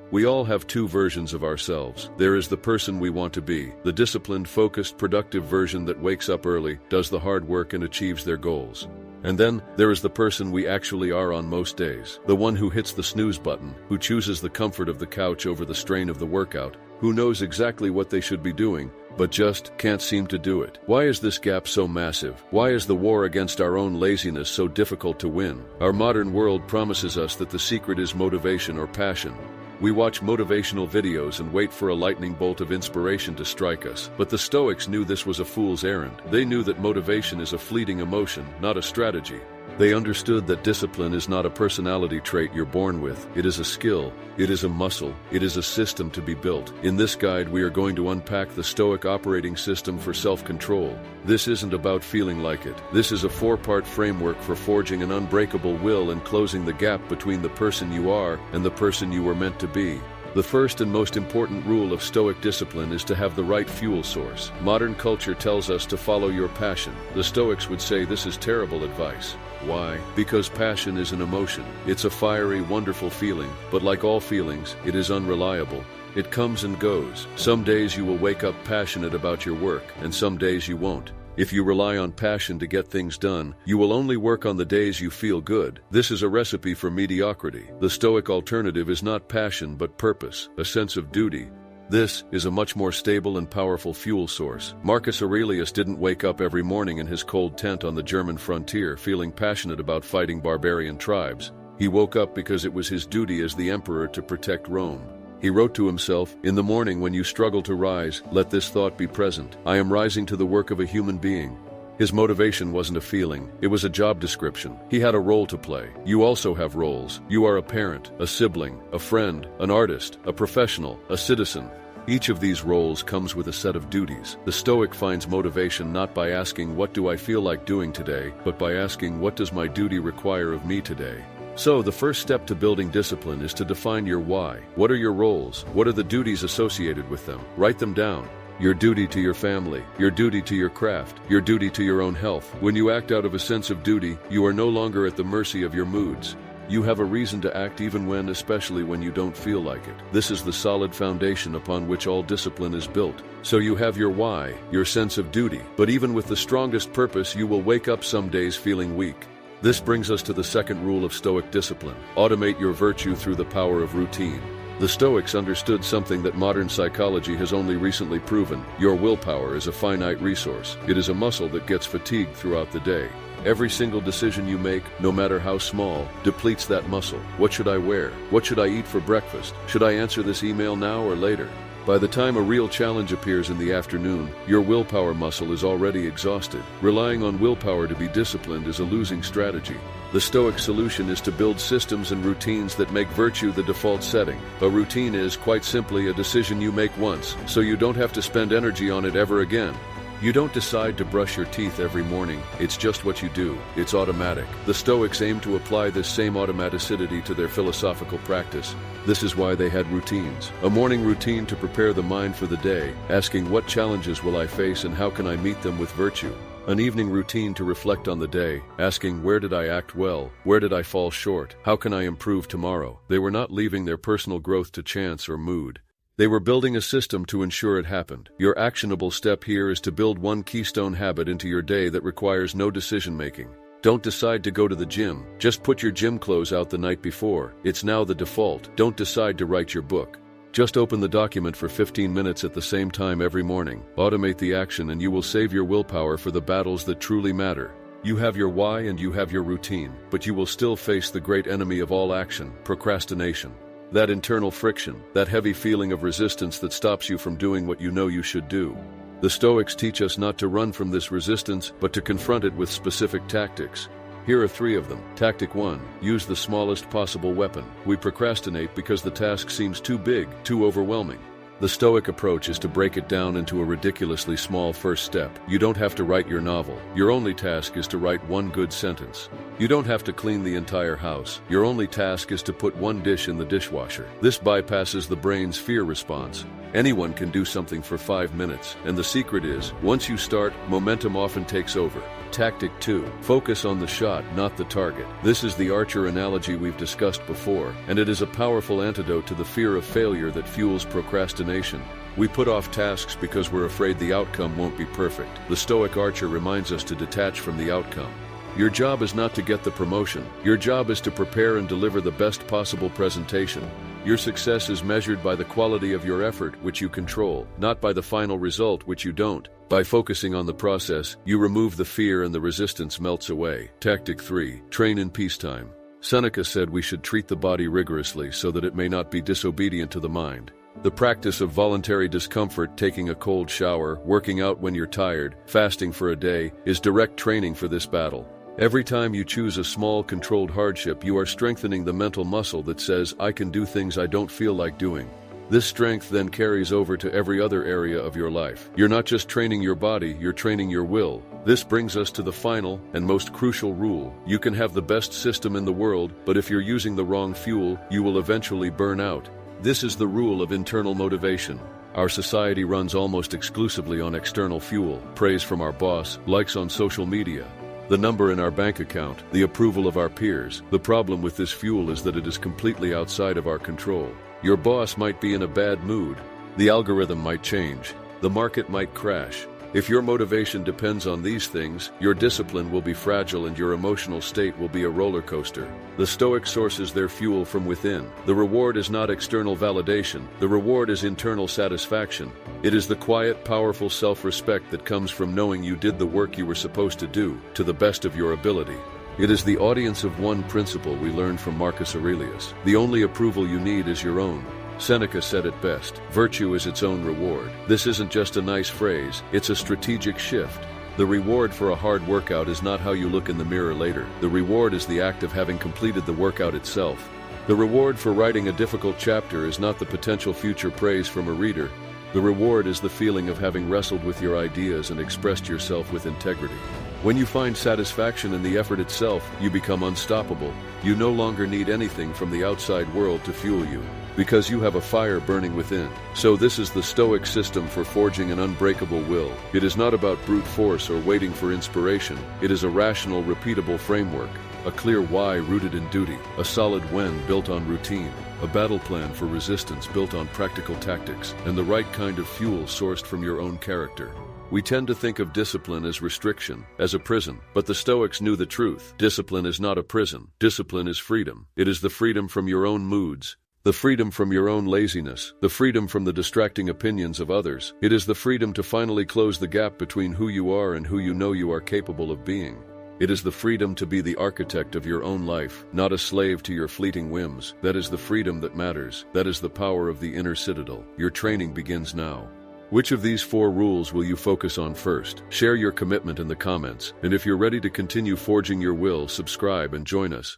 We all have two versions of ourselves. There is the person we want to be, the disciplined, focused, productive version that wakes up early, does the hard work, and achieves their goals. And then, there is the person we actually are on most days, the one who hits the snooze button, who chooses the comfort of the couch over the strain of the workout, who knows exactly what they should be doing, but just can't seem to do it. Why is this gap so massive? Why is the war against our own laziness so difficult to win? Our modern world promises us that the secret is motivation or passion. We watch motivational videos and wait for a lightning bolt of inspiration to strike us. But the Stoics knew this was a fool's errand. They knew that motivation is a fleeting emotion, not a strategy. They understood that discipline is not a personality trait you're born with. It is a skill. It is a muscle. It is a system to be built. In this guide, we are going to unpack the Stoic operating system for self-control. This isn't about feeling like it. This is a four-part framework for forging an unbreakable will and closing the gap between the person you are and the person you were meant to be. The first and most important rule of Stoic discipline is to have the right fuel source. Modern culture tells us to follow your passion. The Stoics would say this is terrible advice. Why? Because passion is an emotion. It's a fiery, wonderful feeling, but like all feelings, it is unreliable. It comes and goes. Some days you will wake up passionate about your work, and some days you won't. If you rely on passion to get things done, you will only work on the days you feel good. This is a recipe for mediocrity. The Stoic alternative is not passion but purpose, a sense of duty. This is a much more stable and powerful fuel source. Marcus Aurelius didn't wake up every morning in his cold tent on the German frontier feeling passionate about fighting barbarian tribes. He woke up because it was his duty as the emperor to protect Rome. He wrote to himself, "In the morning when you struggle to rise, let this thought be present. I am rising to the work of a human being." His motivation wasn't a feeling, it was a job description. He had a role to play. You also have roles. You are a parent, a sibling, a friend, an artist, a professional, a citizen. Each of these roles comes with a set of duties. The Stoic finds motivation not by asking, "What do I feel like doing today?" but by asking, "What does my duty require of me today?" So, the first step to building discipline is to define your why. What are your roles? What are the duties associated with them? Write them down. Your duty to your family, your duty to your craft, your duty to your own health. When you act out of a sense of duty, you are no longer at the mercy of your moods. You have a reason to act even when, especially when you don't feel like it. This is the solid foundation upon which all discipline is built. So you have your why, your sense of duty. But even with the strongest purpose, you will wake up some days feeling weak. This brings us to the second rule of Stoic discipline. Automate your virtue through the power of routine. The Stoics understood something that modern psychology has only recently proven. Your willpower is a finite resource. It is a muscle that gets fatigued throughout the day. Every single decision you make, no matter how small, depletes that muscle. What should I wear? What should I eat for breakfast? Should I answer this email now or later? By the time a real challenge appears in the afternoon, your willpower muscle is already exhausted. Relying on willpower to be disciplined is a losing strategy. The Stoic solution is to build systems and routines that make virtue the default setting. A routine is, quite simply, a decision you make once, so you don't have to spend energy on it ever again. You don't decide to brush your teeth every morning, it's just what you do. It's automatic. The Stoics aim to apply this same automaticity to their philosophical practice. This is why they had routines. A morning routine to prepare the mind for the day, asking what challenges will I face and how can I meet them with virtue. An evening routine to reflect on the day, asking where did I act well, where did I fall short, how can I improve tomorrow. They were not leaving their personal growth to chance or mood. They were building a system to ensure it happened. Your actionable step here is to build one keystone habit into your day that requires no decision-making. Don't decide to go to the gym. Just put your gym clothes out the night before. It's now the default. Don't decide to write your book. Just open the document for 15 minutes at the same time every morning. Automate the action and you will save your willpower for the battles that truly matter. You have your why and you have your routine, but you will still face the great enemy of all action, procrastination. That internal friction, that heavy feeling of resistance that stops you from doing what you know you should do. The Stoics teach us not to run from this resistance, but to confront it with specific tactics. Here are 3 of them. Tactic 1. Use the smallest possible weapon. We procrastinate because the task seems too big, too overwhelming. The Stoic approach is to break it down into a ridiculously small first step. You don't have to write your novel. Your only task is to write one good sentence. You don't have to clean the entire house. Your only task is to put one dish in the dishwasher. This bypasses the brain's fear response. Anyone can do something for 5 minutes, and the secret is, once you start, momentum often takes over. Tactic 2. Focus on the shot, not the target. This is the archer analogy we've discussed before, and it is a powerful antidote to the fear of failure that fuels procrastination. We put off tasks because we're afraid the outcome won't be perfect. The Stoic archer reminds us to detach from the outcome. Your job is not to get the promotion. Your job is to prepare and deliver the best possible presentation. Your success is measured by the quality of your effort, which you control, not by the final result, which you don't. By focusing on the process, you remove the fear and the resistance melts away. Tactic 3. Train in peacetime. Seneca said we should treat the body rigorously so that it may not be disobedient to the mind. The practice of voluntary discomfort, taking a cold shower, working out when you're tired, fasting for a day, is direct training for this battle. Every time you choose a small, controlled hardship, you are strengthening the mental muscle that says, I can do things I don't feel like doing. This strength then carries over to every other area of your life. You're not just training your body, you're training your will. This brings us to the final and most crucial rule. You can have the best system in the world, but if you're using the wrong fuel, you will eventually burn out. This is the rule of internal motivation. Our society runs almost exclusively on external fuel, praise from our boss, likes on social media, the number in our bank account, the approval of our peers. The problem with this fuel is that it is completely outside of our control. Your boss might be in a bad mood. The algorithm might change. The market might crash. If your motivation depends on these things, your discipline will be fragile and your emotional state will be a roller coaster. The Stoic sources their fuel from within. The reward is not external validation. The reward is internal satisfaction. It is the quiet, powerful self-respect that comes from knowing you did the work you were supposed to do, to the best of your ability. It is the audience of one principle we learned from Marcus Aurelius. The only approval you need is your own. Seneca said it best, virtue is its own reward. This isn't just a nice phrase, it's a strategic shift. The reward for a hard workout is not how you look in the mirror later. The reward is the act of having completed the workout itself. The reward for writing a difficult chapter is not the potential future praise from a reader. The reward is the feeling of having wrestled with your ideas and expressed yourself with integrity. When you find satisfaction in the effort itself, you become unstoppable. You no longer need anything from the outside world to fuel you, because you have a fire burning within. So this is the Stoic system for forging an unbreakable will. It is not about brute force or waiting for inspiration. It is a rational, repeatable framework. A clear why rooted in duty. A solid when built on routine. A battle plan for resistance built on practical tactics. And the right kind of fuel sourced from your own character. We tend to think of discipline as restriction, as a prison, but the Stoics knew the truth. Discipline is not a prison. Discipline is freedom. It is the freedom from your own moods, the freedom from your own laziness, the freedom from the distracting opinions of others. It is the freedom to finally close the gap between who you are and who you know you are capable of being. It is the freedom to be the architect of your own life, not a slave to your fleeting whims. That is the freedom that matters. That is the power of the inner citadel. Your training begins now. Which of these 4 rules will you focus on first? Share your commitment in the comments, and if you're ready to continue forging your will, subscribe and join us.